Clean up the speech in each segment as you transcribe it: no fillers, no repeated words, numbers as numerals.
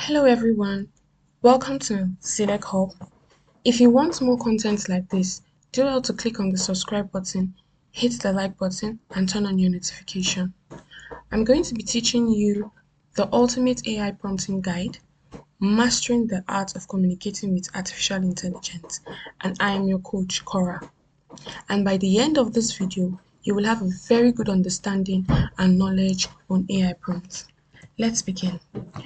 Hello everyone, welcome to Select Hub. If you want more content like this, do well to click on the subscribe button, hit the like button and turn on your notification. I'm going to be teaching you the ultimate AI prompting guide, mastering the art of communicating with artificial intelligence, and I am your coach, Cora. And by the end of this video, you will have a very good understanding and knowledge on AI prompts. Let's begin.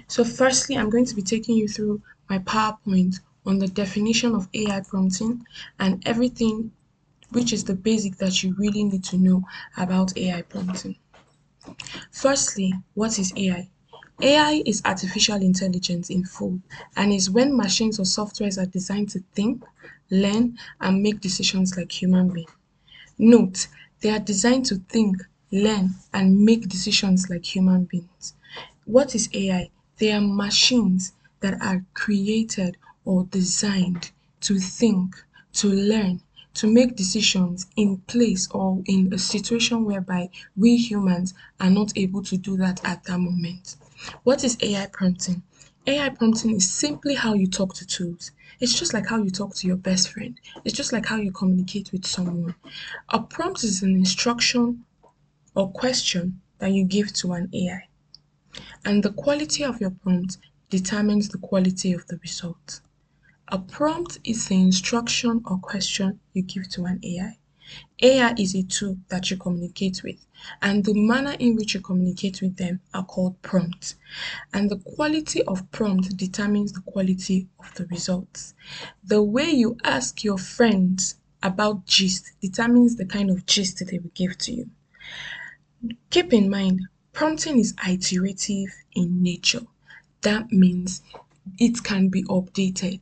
So firstly, I'm going to be taking you through my PowerPoint on the definition of AI prompting and everything which is the basic that you really need to know about AI prompting. Firstly, what is AI? AI is artificial intelligence in full and is when machines or softwares are designed to think, learn, and make decisions like human beings. Note, they are designed to think, learn, and make decisions like human beings. What is AI? They are machines that are created or designed to think, to learn, to make decisions in place or in a situation whereby we humans are not able to do that at that moment. What is AI prompting? AI prompting is simply how you talk to tools. It's just like how you talk to your best friend. It's just like how you communicate with someone. A prompt is an instruction or question that you give to an AI, and the quality of your prompt determines the quality of the result. A prompt is the instruction or question you give to an AI. AI is a tool that you communicate with, and the manner in which you communicate with them are called prompts. And the quality of prompt determines the quality of the results. The way you ask your friends about gist determines the kind of gist they will give to you. Keep in mind, prompting is iterative in nature. That means it can be updated.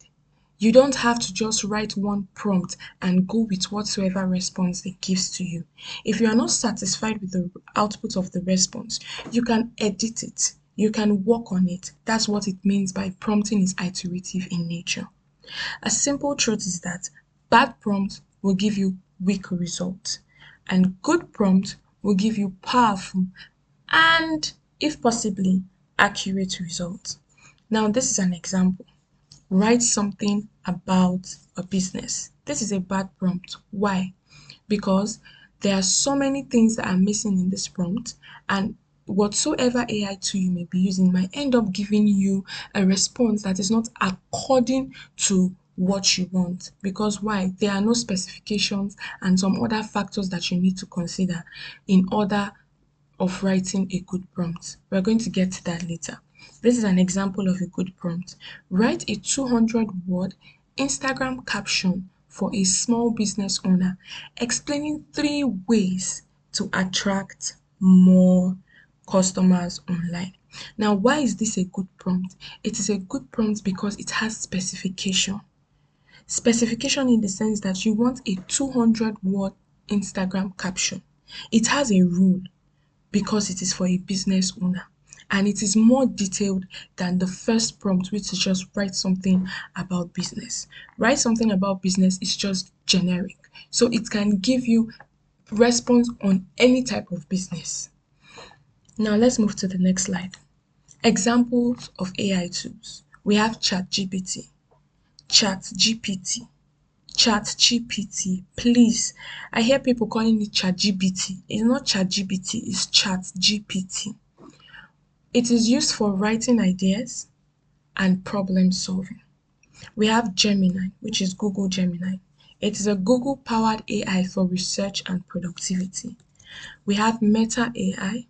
You don't have to just write one prompt and go with whatsoever response it gives to you. If you are not satisfied with the output of the response, you can edit it. You can work on it. That's what it means by prompting is iterative in nature. A simple truth is that bad prompt will give you weak results, and good prompt will give you powerful and, if possibly, accurate results. Now, this is an example. Write something about a business. This is a bad prompt. Why? Because there are so many things that are missing in this prompt, and whatsoever AI tool you may be using might end up giving you a response that is not according to what you want. Because why? There are no specifications and some other factors that you need to consider in order of writing a good prompt. We're going to get to that later. This is an example of a good prompt. Write a 200-word Instagram caption for a small business owner explaining 3 ways to attract more customers online. Now, why is this a good prompt? It is a good prompt because it has specification. Specification in the sense that you want a 200-word Instagram caption. It has a rule because it is for a business owner, and it is more detailed than the first prompt, which is just write something about business. Write something about business is just generic, so it can give you response on any type of business. Now let's move to the next slide. Examples of AI tools. We have ChatGPT, ChatGPT. Please, I hear people calling it ChatGPT. It's not ChatGPT, it's ChatGPT. It is used for writing ideas and problem solving. We have Gemini, which is Google Gemini. It is a Google powered AI for research and productivity. We have Meta AI.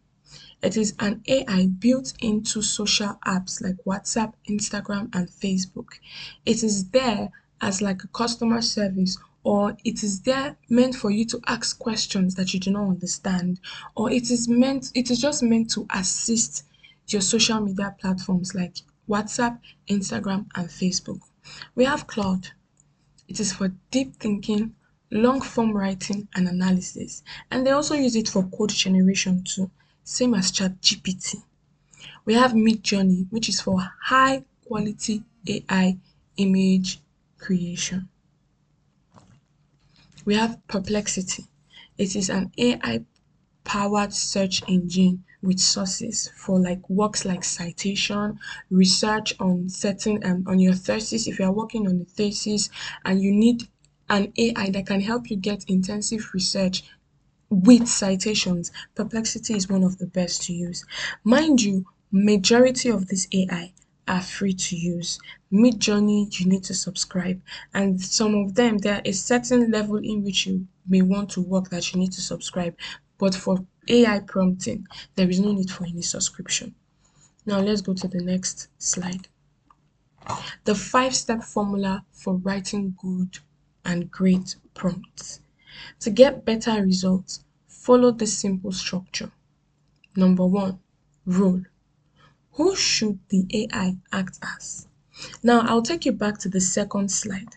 It is an AI built into social apps like WhatsApp, Instagram, and Facebook. It is there as like a customer service, or it is there meant for you to ask questions that you do not understand, or it is just meant to assist your social media platforms like WhatsApp, Instagram, and Facebook. We have Cloud. It is for deep thinking, long form writing, and analysis. And they also use it for code generation too, same as ChatGPT. We have Midjourney, which is for high quality AI image creation. We have Perplexity. It is an AI powered search engine with sources for like works like citation, research on certain on your thesis. If you are working on a thesis and you need an AI that can help you get intensive research with citations, Perplexity is one of the best to use. Mind you, majority of this AI are free to use. Midjourney, you need to subscribe, and some of them there are a certain level in which you may want to work that you need to subscribe. But for AI prompting, there is no need for any subscription. Now let's go to the next slide. The 5-step formula for writing good and great prompts. To get better results, follow this simple structure. Number 1, role. Who should the AI act as? Now, I'll take you back to the second slide,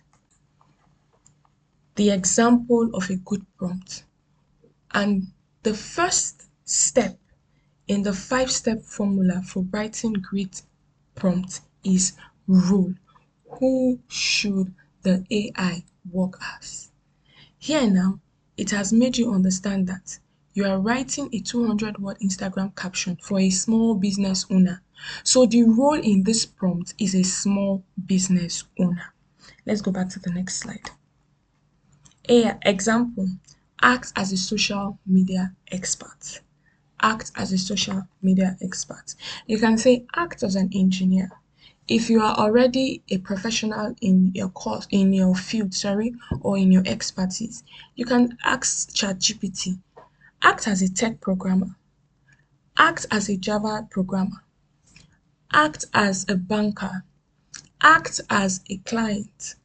the example of a good prompt. And the first step in the 5-step formula for writing great prompt is role. Who should the AI work as? Here now, it has made you understand that you are writing a 200-word Instagram caption for a small business owner. So the role in this prompt is a small business owner. Let's go back to the next slide. Example, act as a social media expert. Act as a social media expert. You can say act as an engineer. If you are already a professional in your course, in your field, or in your expertise, you can ask ChatGPT, act as a tech programmer, act as a Java programmer, act as a banker, act as a client,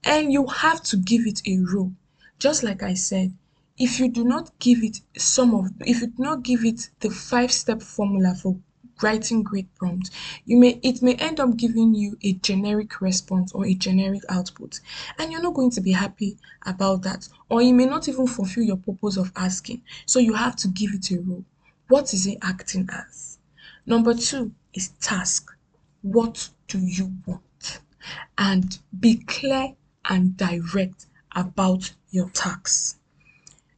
and you have to give it a role. Just like I said, if you do not give it if you do not give it the 5-step formula for writing great prompts, it may end up giving you a generic response or a generic output, and you're not going to be happy about that, or you may not even fulfill your purpose of asking. So you have to give it a role. What is it acting as? Number 2 is task. What do you want? And be clear and direct about your tasks.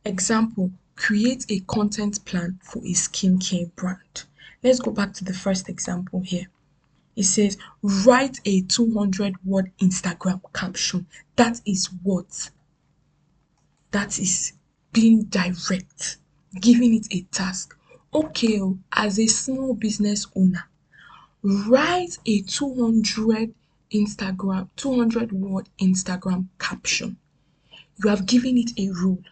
Example, create a content plan for a skincare brand. Let's go back to the first example here. It says, write a 200-word Instagram caption. That is what? That is being direct, giving it a task. Okay, as a small business owner, write a 200-word Instagram caption. You have given it a rule.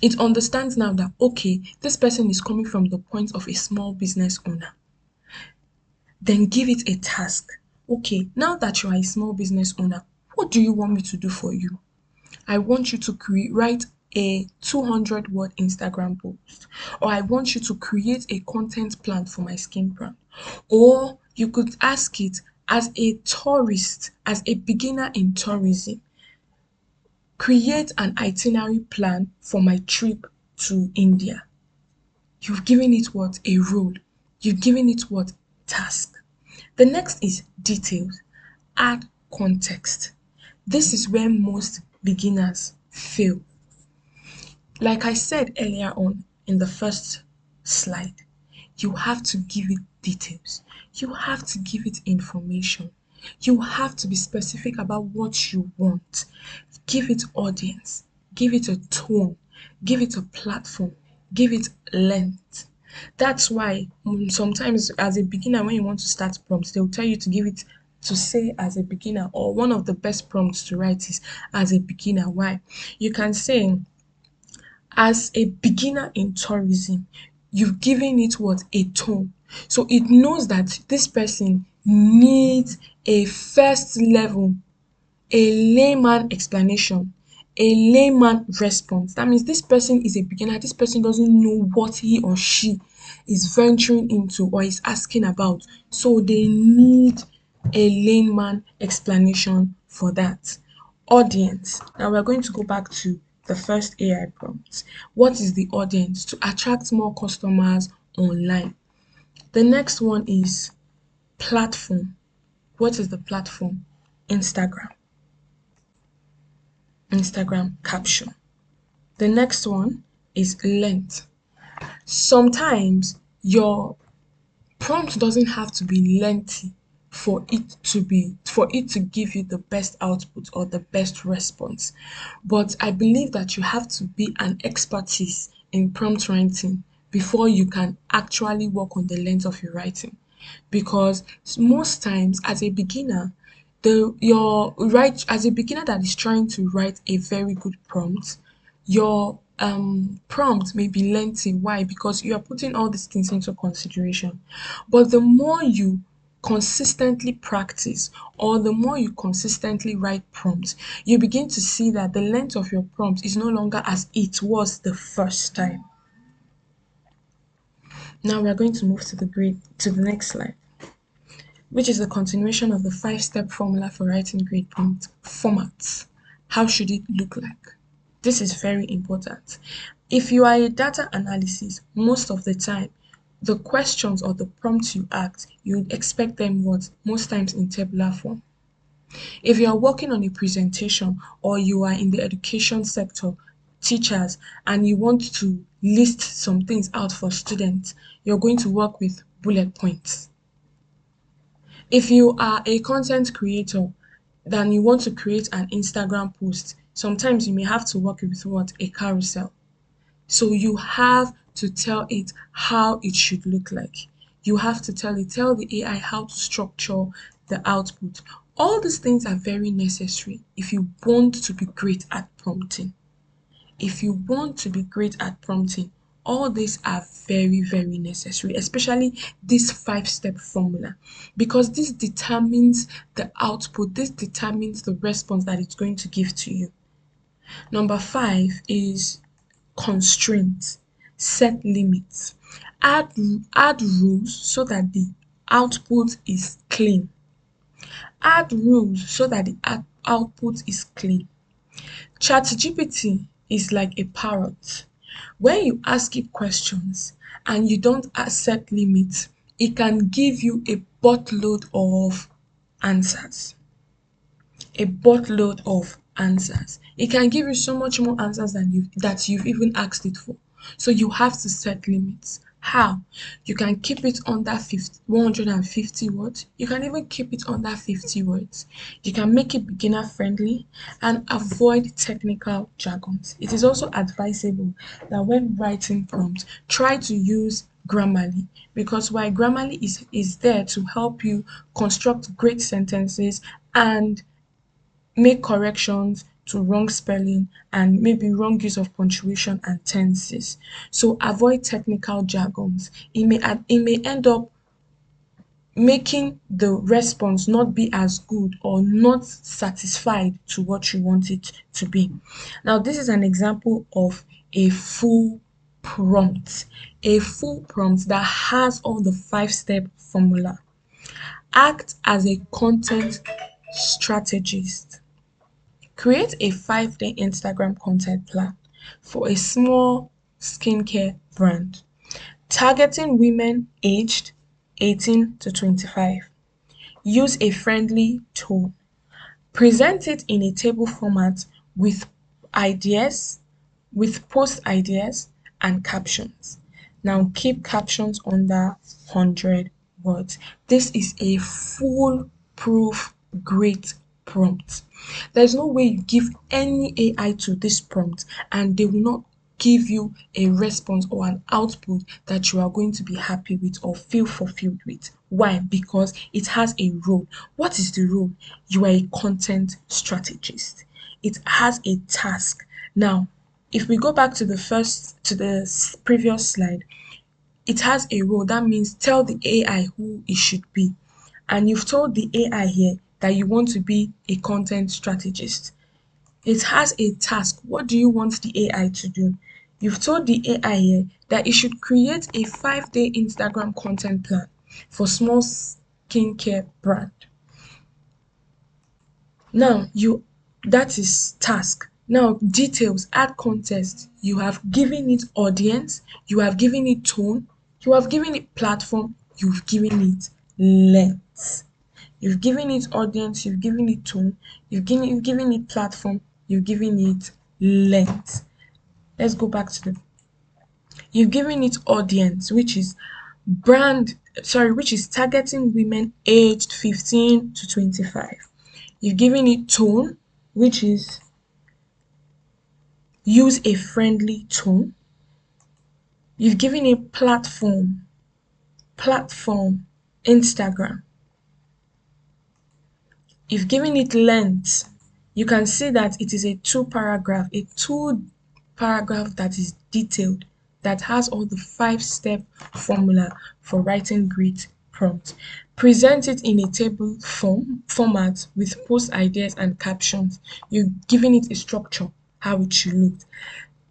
It understands now that, okay, this person is coming from the point of a small business owner. Then give it a task. Okay, now that you are a small business owner, what do you want me to do for you? I want you to write a 200-word Instagram post, or I want you to create a content plan for my skin brand. Or you could ask it, as a tourist, as a beginner in tourism, create an itinerary plan for my trip to India. You've given it what? A role. You've given it what? Task. The next is details. Add context. This is where most beginners fail. Like I said earlier on in the first slide, you have to give it details. You have to give it information. You have to be specific about what you want. Give it audience. Give it a tone. Give it a platform. Give it length. That's why sometimes as a beginner, when you want to start prompts, they'll tell you to give it to say as a beginner, or one of the best prompts to write is as a beginner. Why? You can say, as a beginner in tourism, you've given it what? A tone. So it knows that this person needs a first level, a layman explanation, a layman response. That means this person is a beginner, this person doesn't know what he or she is venturing into or is asking about. So they need a layman explanation for that. Audience. Now we're going to go back to the first AI prompt. What is the audience? To attract more customers online. The next one is platform. What is the platform? Instagram. Instagram caption. The next one is length. Sometimes Your prompt doesn't have to be lengthy for it to give you the best output or the best response. But I believe that you have to be an expertise in prompt writing before you can actually work on the length of your writing. Because most times as a beginner, the your right as a beginner that is trying to write a very good prompt, your prompt may be lengthy. Why? Because you are putting all these things into consideration. But the more you consistently practice, or the more you consistently write prompts, you begin to see that the length of your prompt is no longer as it was the first time. Now we are going to move to the next slide, which is a continuation of the 5-step formula for writing great prompt formats. How should it look like? This is very important. If you are a data analysis, most of the time, the questions or the prompts you ask, you would expect them what? Most times in tabular form. If you are working on a presentation or you are in the education sector, teachers, and you want to list some things out for students, you're going to work with bullet points. If you are a content creator, then you want to create an Instagram post, sometimes you may have to work with what? A carousel. So you have to tell it how it should look like. You have to tell the AI how to structure the output. All these things are very necessary if you want to be great at prompting. If you want to be great at prompting, all these are very, very necessary, especially this 5-step formula, because this determines the output, this determines the response that it's going to give to you. Number 5 is constraints. Set limits. Add, add rules so that the output is clean. Add rules so that the output is clean. ChatGPT is like a parrot. When you ask it questions and you don't set limits, it can give you a boatload of answers. A boatload of answers. It can give you so much more answers than you've even asked it for. So you have to set limits. How? You can keep it under 150 words. You can even keep it under 50 words. You can make it beginner friendly and avoid technical jargons. It is also advisable that when writing prompts, try to use Grammarly, because while Grammarly is there to help you construct great sentences and make corrections to wrong spelling and maybe wrong use of punctuation and tenses. So avoid technical jargons. It may end up making the response not be as good or not satisfied to what you want it to be. Now, this is an example of a full prompt. A full prompt that has all the 5-step formula. Act as a content strategist. Create a 5-day Instagram content plan for a small skincare brand, targeting women aged 18 to 25. Use a friendly tone. Present it in a table format with ideas, with post ideas and captions. Now keep captions under 100 words. This is a foolproof great prompt. There's no way you give any AI to this prompt and they will not give you a response or an output that you are going to be happy with or feel fulfilled with. Why? Because it has a role. What is the role? You are a content strategist. It has a task. Now, if we go back to the previous slide, it has a role. That means tell the AI who it should be. And you've told the AI here that you want to be a content strategist. It has a task. What do you want the AI to do? You've told the AI here that it should create a 5-day Instagram content plan for small skincare brand. Now you that is task. Now details, add context. You have given it audience, you have given it tone, you have given it platform, you've given it length. You've given it audience, you've given it tone, you've given it platform, you've given it length. Let's go back to the you've given it audience, which is which is targeting women aged 15 to 25. You've given it tone, which is use a friendly tone. You've given it platform, Instagram. You've given it length. You can see that it is a two paragraph that is detailed, that has all the 5-step formula for writing great prompt. Present it in a table format with post ideas and captions. You've given it a structure, how it should look.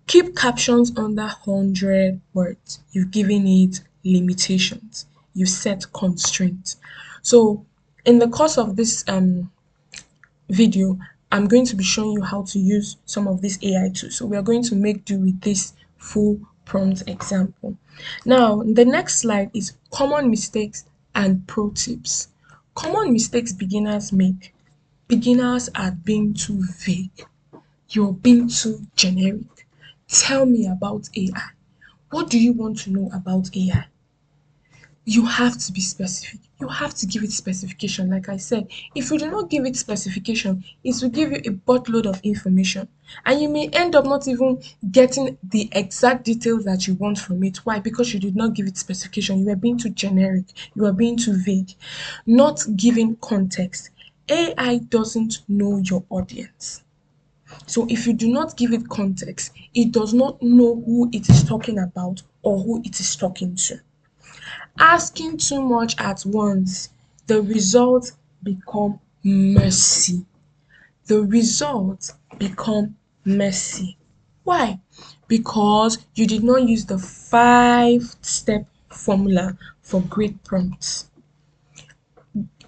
Keep captions under 100 words. You've given it limitations. You set constraints. So in the course of this video, I'm going to be showing you how to use some of these AI tools. So we are going to make do with this full prompt example. Now, the next slide is common mistakes and pro tips. Common mistakes beginners make. Beginners are being too vague. You're being too generic. Tell me about AI. What do you want to know about AI? You have to be specific. You have to give it specification. Like I said, if you do not give it specification, it will give you a buttload of information. And you may end up not even getting the exact details that you want from it. Why? Because you did not give it specification. You were being too generic. You were being too vague. Not giving context. AI doesn't know your audience. So if you do not give it context, it does not know who it is talking about or who it is talking to. Asking too much at once, the results become messy. The results become messy. Why? Because you did not use the 5-step formula for great prompts.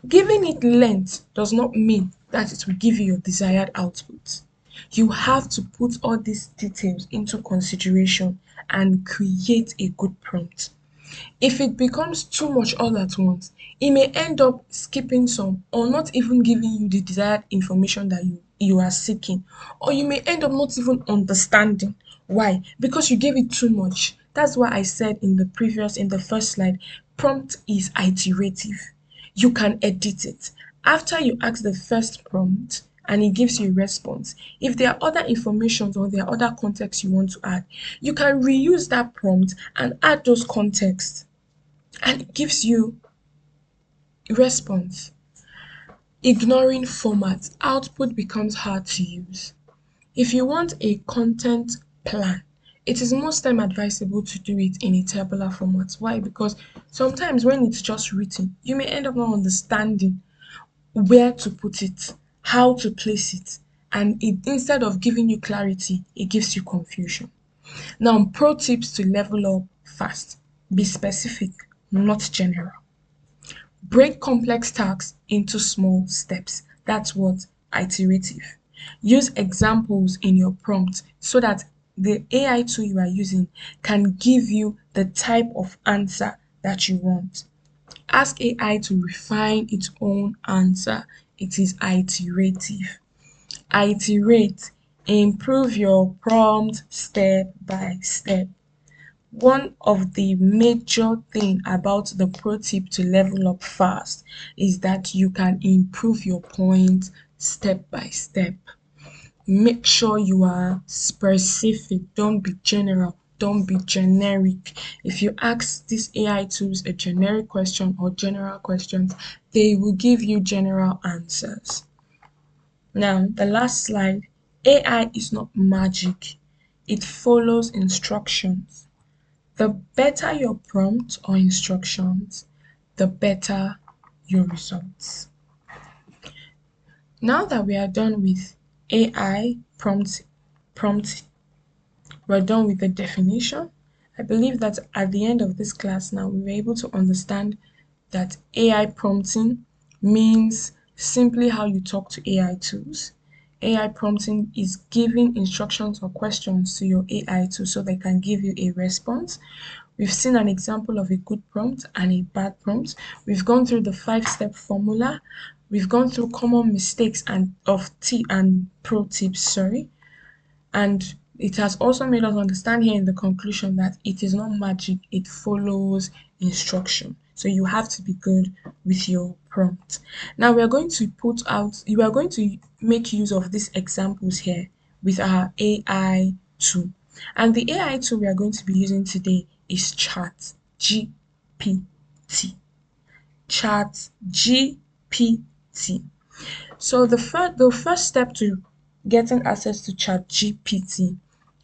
Giving it length does not mean that it will give you your desired output. You have to put all these details into consideration and create a good prompt. If it becomes too much all at once, it may end up skipping some or not even giving you the desired information that you are seeking, or you may end up not even understanding. Why? Because you gave it too much. That's why I said in the first slide, prompt is iterative. You can edit it. After you ask the first prompt and it gives you a response, if there are other informations or there are other contexts you want to add, you can reuse that prompt and add those contexts, and it gives you a response. Ignoring format, output becomes hard to use. If you want a content plan, it is most time advisable to do it in a tabular format. Why? Because sometimes when it's just written, you may end up not understanding where to put it, how to place it, and instead of giving you clarity, it gives you confusion. Now, pro tips to level up fast. Be specific, not general. Break complex tasks into small steps. That's what iterative. Use examples in your prompt so that the AI tool you are using can give you the type of answer that you want. Ask AI to refine its own answer. It is iterative. Iterate. Improve your prompt step by step. One of the major thing about the pro tip to level up fast is that you can improve your point step by step. Make sure you are specific. Don't be general. Don't be generic. If you ask these AI tools a generic question or general questions, they will give you general answers. Now, the last slide. AI is not magic. It follows instructions. The better your prompt or instructions, the better your results. Now that we are done with AI prompt, we're done with the definition. I believe that at the end of this class now, we were able to understand that AI prompting means simply how you talk to AI tools. AI prompting is giving instructions or questions to your AI tool so they can give you a response. We've seen an example of a good prompt and a bad prompt. We've gone through the 5-step formula. We've gone through common mistakes and pro tips, and It has also made us understand here in the conclusion that it is not magic, it follows instruction. So you have to be good with your prompt. Now we are going to you are going to make use of these examples here with our AI tool. And the AI tool we are going to be using today is Chat GPT. Chat GPT. So the first step to getting access to ChatGPT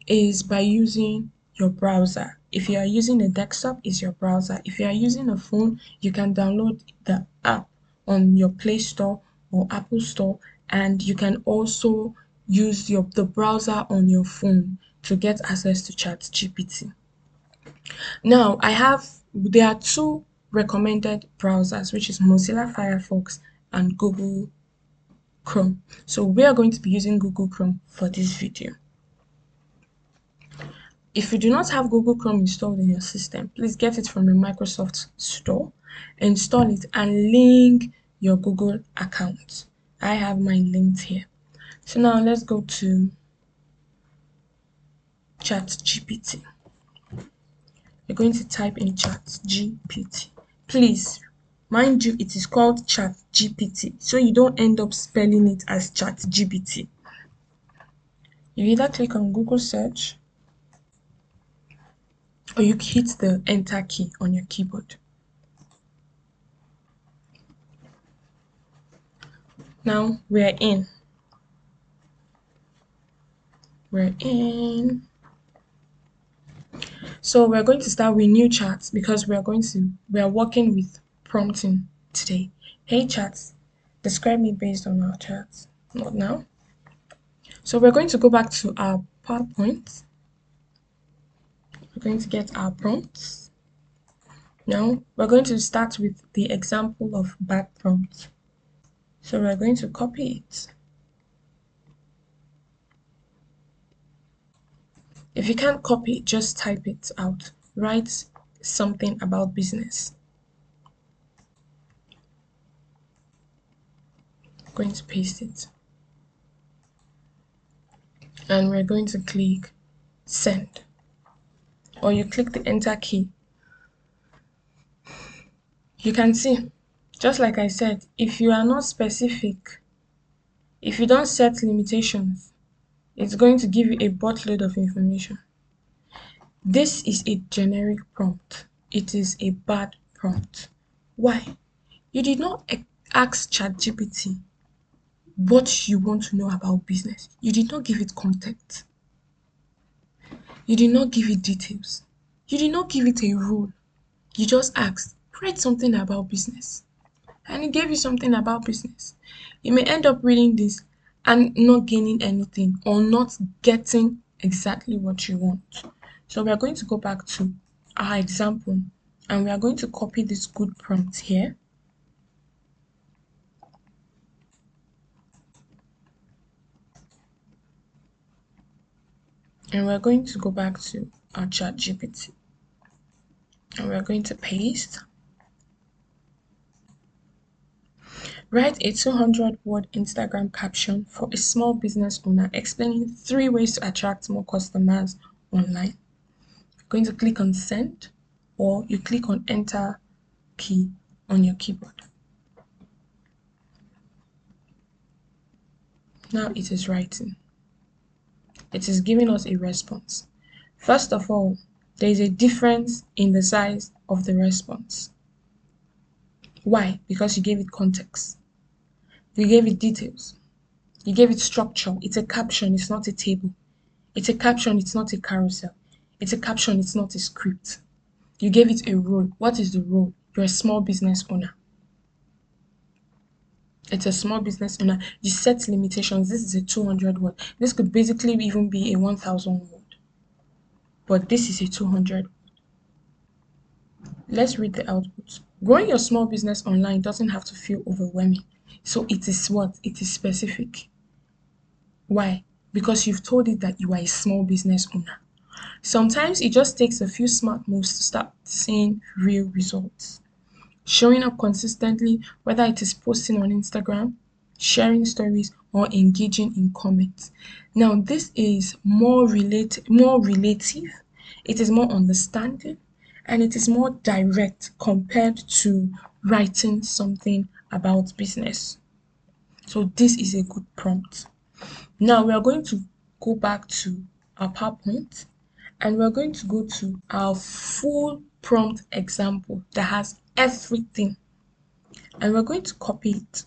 is by using your browser. If you are using a desktop, is your browser. If you are using a phone, you can download the app on your Play Store or Apple Store, and you can also use the browser on your phone to get access to ChatGPT. Now, there are two recommended browsers, which is Mozilla Firefox and Google Chrome. So we are going to be using Google Chrome for this video. If you do not have Google Chrome installed in your system, please get it from your Microsoft store, install it, and link your Google account. I have mine linked here. So now let's go to ChatGPT. You're going to type in ChatGPT. Please, mind you, it is called ChatGPT, so you don't end up spelling it as ChatGPT. You either click on Google search or you hit the enter key on your keyboard. Now we're in. So we're going to start with new chat because we are working with prompting today. Hey chat, describe me based on our chat. Not now. So we're going to go back to our PowerPoint. We're going to get our prompts. Now we're going to start with the example of bad prompt. So we're going to copy it. If you can't copy it, just type it out. Write something about business. I'm going to paste it. And we're going to click send. Or you click the enter key. You can see, just like I said, if you are not specific, if you don't set limitations, it's going to give you a buttload of information. This is a generic prompt. It is a bad prompt. Why? You did not ask ChatGPT what you want to know about business. You did not give it context. You did not give it details. You did not give it a rule. You just asked, write something about business. And it gave you something about business. You may end up reading this and not gaining anything or not getting exactly what you want. So we are going to go back to our example and we are going to copy this good prompt here. And we're going to go back to our ChatGPT. And we're going to paste. Write a 200-word Instagram caption for a small business owner explaining 3 ways to attract more customers online. You're going to click on send or you click on enter key on your keyboard. Now it is writing. It is giving us a response. First of all, there is a difference in the size of the response. Why? Because you gave it context. You gave it details. You gave it structure. It's a caption, it's not a table. It's a caption, it's not a carousel. It's a caption, it's not a script. You gave it a role. What is the role? You're a small business owner. It's a small business owner. You set limitations. This is a 200 word. This could basically even be a 1000 word. But this is a 200. Let's read the output. Growing your small business online doesn't have to feel overwhelming. So it is what? It is specific. Why? Because you've told it that you are a small business owner. Sometimes it just takes a few smart moves to start seeing real results. Showing up consistently, whether it is posting on Instagram, sharing stories, or engaging in comments. Now, this is more relative, it is more understanding, and it is more direct compared to writing something about business. So this is a good prompt. Now we are going to go back to our PowerPoint and we're going to go to our full prompt example that has everything, and we're going to copy it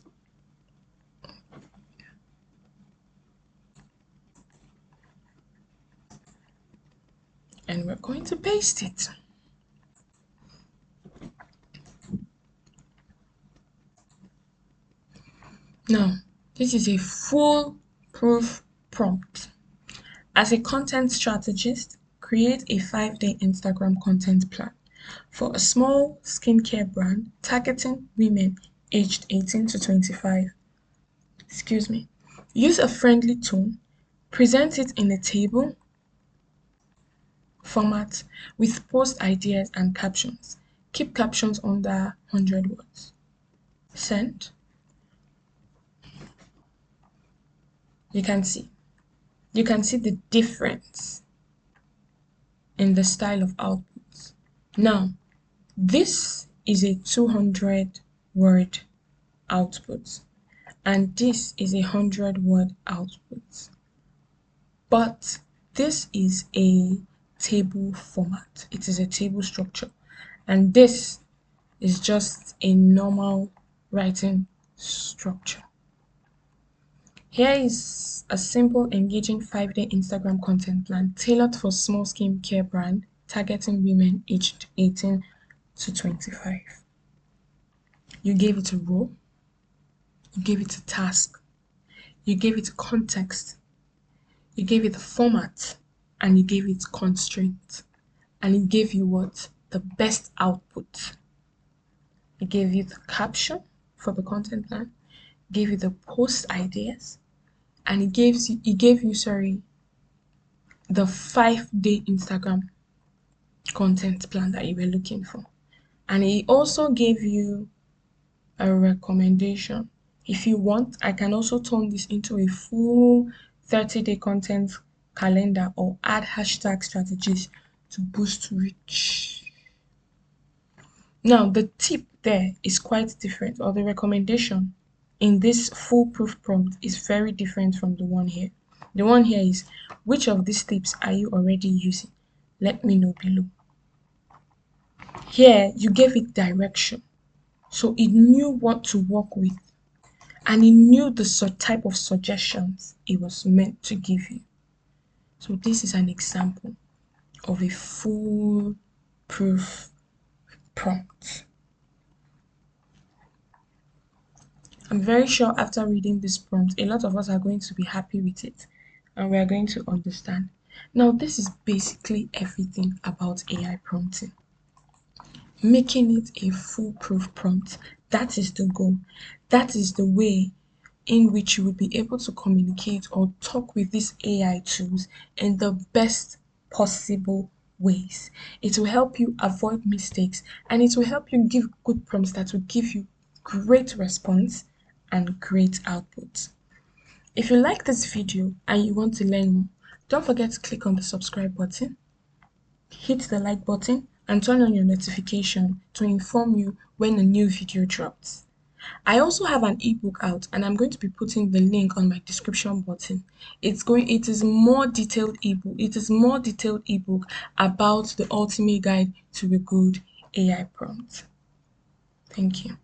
and we're going to paste it. Now, this is a foolproof prompt. As a content strategist, create a 5-day Instagram content plan for a small skincare brand targeting women aged 18 to 25. Excuse me. Use a friendly tone, present it in a table format with post ideas and captions. Keep captions under 100 words. Send. You can see. You can see the difference in the style of outputs. Now, this is a 200 word output and this is a 100-word output. But this is a table format. It is a table structure. And this is just a normal writing structure. Here is a simple, engaging 5-day Instagram content plan tailored for small skincare brand targeting women aged 18 to 25. You gave it a role, you gave it a task, you gave it context, you gave it a format, and you gave it constraint. And it gave you what? The best output. It gave you the caption for the content plan, gave you the post ideas, and it gave you the 5-day Instagram content plan that you were looking for. And it also gave you a recommendation. If you want, I can also turn this into a full 30-day content calendar or add hashtag strategies to boost reach. Now, the tip there is quite different, or the recommendation in this foolproof prompt is very different from the one here. The one here is, which of these tips are you already using? Let me know below. Here, you gave it direction. So it knew what to work with and it knew the type of suggestions it was meant to give you. So this is an example of a foolproof prompt. I'm very sure after reading this prompt, a lot of us are going to be happy with it and we are going to understand. Now, this is basically everything about AI prompting. Making it a foolproof prompt, that is the goal. That is the way in which you will be able to communicate or talk with these AI tools in the best possible ways. It will help you avoid mistakes and it will help you give good prompts that will give you great response and great output. If you like this video and you want to learn more, don't forget to click on the subscribe button, hit the like button, and turn on your notification to inform you when a new video drops. I also have an ebook out and I'm going to be putting the link on my description button. It is more detailed ebook about the ultimate guide to a good AI prompt. Thank you.